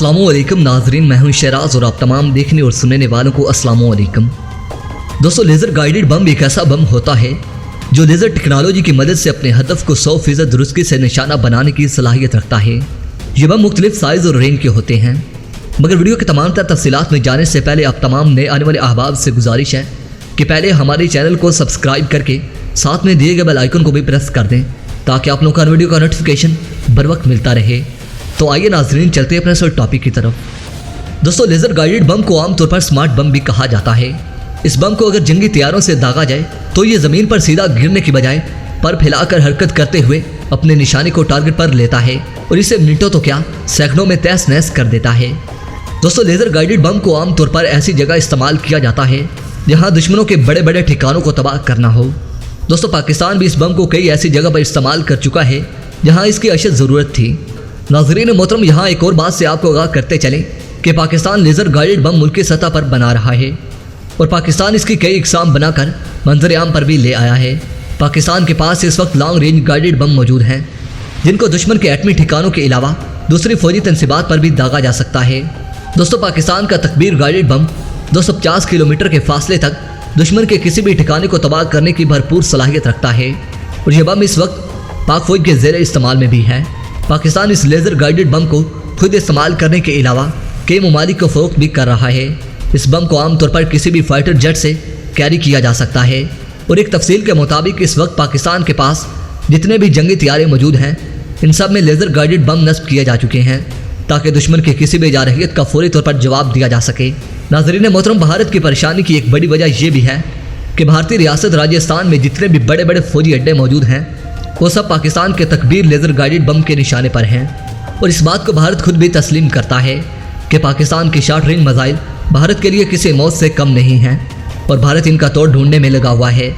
अस्सलामुअलैकुम नाजरीन, मैं हूं शहराज और आप तमाम देखने और सुनने वालों को अस्सलामुअलैकुम। दोस्तों, लेज़र गाइडेड बम एक ऐसा बम होता है जो लेज़र टेक्नोलॉजी की मदद से अपने हदफ को 100% दुरुस्ती से निशाना बनाने की सलाहियत रखता है। ये बम मुख्तलिफ साइज़ और रेंज के होते हैं, मगर वीडियो के तमाम तफसीलात में जाने से पहले आप तमाम नए आने वाले अहबाब से गुजारिश है कि पहले हमारे चैनल को सब्सक्राइब करके साथ में दिए गए बेल आइकन को भी प्रेस कर दें ताकि आप लोगों का वीडियो का नोटिफिकेशन बर वक्त मिलता रहे। तो आइए नाजरीन, चलते हैं अपने असल टॉपिक की तरफ। दोस्तों, लेज़र गाइडेड बम को आमतौर पर स्मार्ट बम भी कहा जाता है। इस बम को अगर जंगी तैयारों से दागा जाए तो ये ज़मीन पर सीधा गिरने की बजाय पर फैलाकर हरकत करते हुए अपने निशाने को टारगेट पर लेता है और इसे मिनटों तो क्या सैकड़ों में तहस नहस कर देता है। दोस्तों, लेज़र गाइडेड बम को आमतौर पर ऐसी जगह इस्तेमाल किया जाता है जहाँ दुश्मनों के बड़े बड़े ठिकानों को तबाह करना हो। दोस्तों, पाकिस्तान भी इस बम को कई ऐसी जगह पर इस्तेमाल कर चुका है जहाँ इसकी अशद ज़रूरत थी। नाज़रीन मोहतरम, यहाँ एक और बात से आपको आगाह करते चलें कि पाकिस्तान लेज़र गाइडेड बम मुल्क की सतह पर बना रहा है और पाकिस्तान इसकी कई इकसाम बनाकर मंजर आम पर भी ले आया है। पाकिस्तान के पास इस वक्त लॉन्ग रेंज गाइडेड बम मौजूद हैं जिनको दुश्मन के एटमी ठिकानों के अलावा दूसरी फौजी तनसीबात पर भी दागा जा सकता है। दोस्तों, पाकिस्तान का तकबीर गाइडेड बम 250 किलोमीटर के फासले तक दुश्मन के किसी भी ठिकाने को तबाह करने की भरपूर सलाहियत रखता है और यह बम इस वक्त पाक फौज के ज़ेरे इस्तेमाल में भी है। पाकिस्तान इस लेज़र गाइडेड बम को खुद इस्तेमाल करने के अलावा कई ममालिक को फ़रोख्त भी कर रहा है। इस बम को आमतौर पर किसी भी फाइटर जेट से कैरी किया जा सकता है और एक तफसील के मुताबिक इस वक्त पाकिस्तान के पास जितने भी जंगी तैयारे मौजूद हैं इन सब में लेज़र गाइडेड बम नस्ब किए जा चुके हैं ताकि दुश्मन की किसी भी जारहियत का फौरी तौर पर जवाब दिया जा सके। नाज़रीन मोहतरम, भारत की परेशानी की एक बड़ी वजह यह भी है कि भारतीय रियासत राजस्थान में जितने भी बड़े बड़े फौजी अड्डे मौजूद हैं वो सब पाकिस्तान के तकबीर लेज़र गाइडेड बम के निशाने पर हैं और इस बात को भारत खुद भी तस्लीम करता है कि पाकिस्तान के शॉर्ट रेंज मिसाइल भारत के लिए किसी मौत से कम नहीं हैं और भारत इनका तोड़ ढूंढने में लगा हुआ है।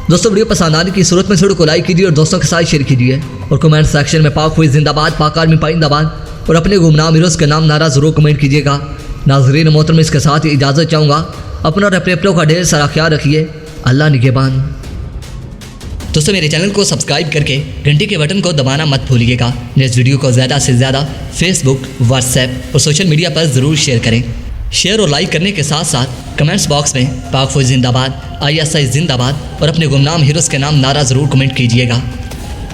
दोस्तों, वीडियो पसंद आने की सूरत में वीडियो को लाइक कीजिए और दोस्तों के साथ शेयर कीजिए और कमेंट सेक्शन में पाक फौज जिंदाबाद, पाक आर्मी पाइंदाबाद और अपने गुमनाम हीरोज़ के नाम नारा ज़रूर कमेंट कीजिएगा। नाज़रीन मोहतरम, इसके साथ ही इजाज़त चाहूँगा। अपना और अपने अपनों का ढेर सारा ख्याल रखिए। अल्लाह निगहबान। दोस्तों, मेरे चैनल को सब्सक्राइब करके घंटी के बटन को दबाना मत भूलिएगा। इस वीडियो को ज़्यादा से ज़्यादा फेसबुक, व्हाट्सएप और सोशल मीडिया पर ज़रूर शेयर करें। शेयर और लाइक करने के साथ साथ कमेंट्स बॉक्स में पाक फौज जिंदाबाद, ISI जिंदाबाद और अपने गुमनाम हीरोज़ के नाम नारा ज़रूर कमेंट कीजिएगा।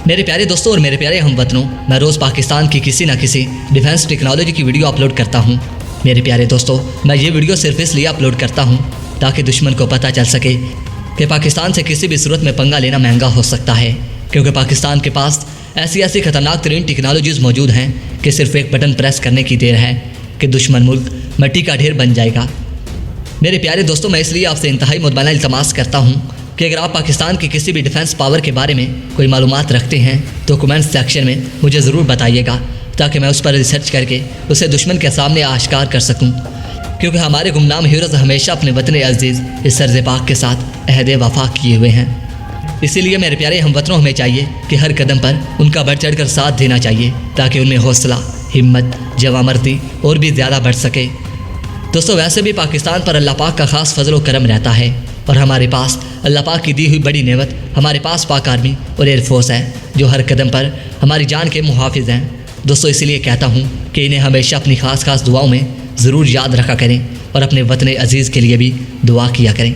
मेरे प्यारे दोस्तों और मेरे प्यारे हमवतनों, मैं रोज़ पाकिस्तान की किसी न किसी डिफेंस टेक्नोलॉजी की वीडियो अपलोड करता हूँ। मेरे प्यारे दोस्तों, मैं ये वीडियो सिर्फ इसलिए अपलोड करता हूँ ताकि दुश्मन को पता चल सके कि पाकिस्तान से किसी भी सूरत में पंगा लेना महंगा हो सकता है, क्योंकि पाकिस्तान के पास ऐसी खतरनाक तरीन टेक्नोलॉजीज़ मौजूद हैं कि सिर्फ एक बटन प्रेस करने की देर है कि दुश्मन मुल्क मिट्टी का ढेर बन जाएगा। मेरे प्यारे दोस्तों, मैं इसलिए आपसे इंतहाई मुतमईन इल्तमास करता हूँ कि अगर आप पाकिस्तान की किसी भी डिफेंस पावर के बारे में कोई मालूमात रखते हैं तो कमेंट सेक्शन में मुझे ज़रूर बताइएगा ताकि मैं उस पर रिसर्च करके उसे दुश्मन के सामने आश्कार कर सकूँ, क्योंकि हमारे गुमनाम हीरोज़ हमेशा अपने वतन अजीज़ इस सर्ज़ पाक के साथ अहद वफा किए हुए हैं। इसीलिए मेरे प्यारे हमवतनों, हमें चाहिए कि हर कदम पर उनका बढ़ चढ़ कर साथ देना चाहिए ताकि उनमें हौसला, हिम्मत, जवामर्दी और भी ज़्यादा बढ़ सके। दोस्तों, वैसे भी पाकिस्तान पर अल्लाह पाक का ख़ास फजल व करम रहता है और हमारे पास अल्लाह पाक की दी हुई बड़ी नेमत हमारे पास पाक आर्मी और एयरफोर्स है जो हर कदम पर हमारी जान के मुहाफिज हैं। दोस्तों, इसलिए कहता हूँ कि इन्हें हमेशा अपनी खास दुआओं में ज़रूर याद रखा करें और अपने वतन अजीज़ के लिए भी दुआ किया करें।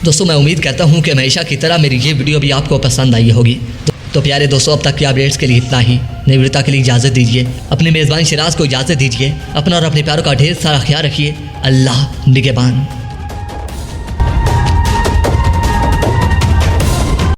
दोस्तों, मैं उम्मीद करता हूँ कि हमेशा की तरह मेरी ये वीडियो भी आपको पसंद आई होगी। तो प्यारे दोस्तों, अब तक के अपडेट्स के लिए इतना ही। नई वीडियो के लिए इजाज़त दीजिए। अपने मेज़बान शराज को इजाज़त दीजिए। अपना और अपने प्यारों का ढेर सारा ख्याल रखिए। अल्लाह निगहबान।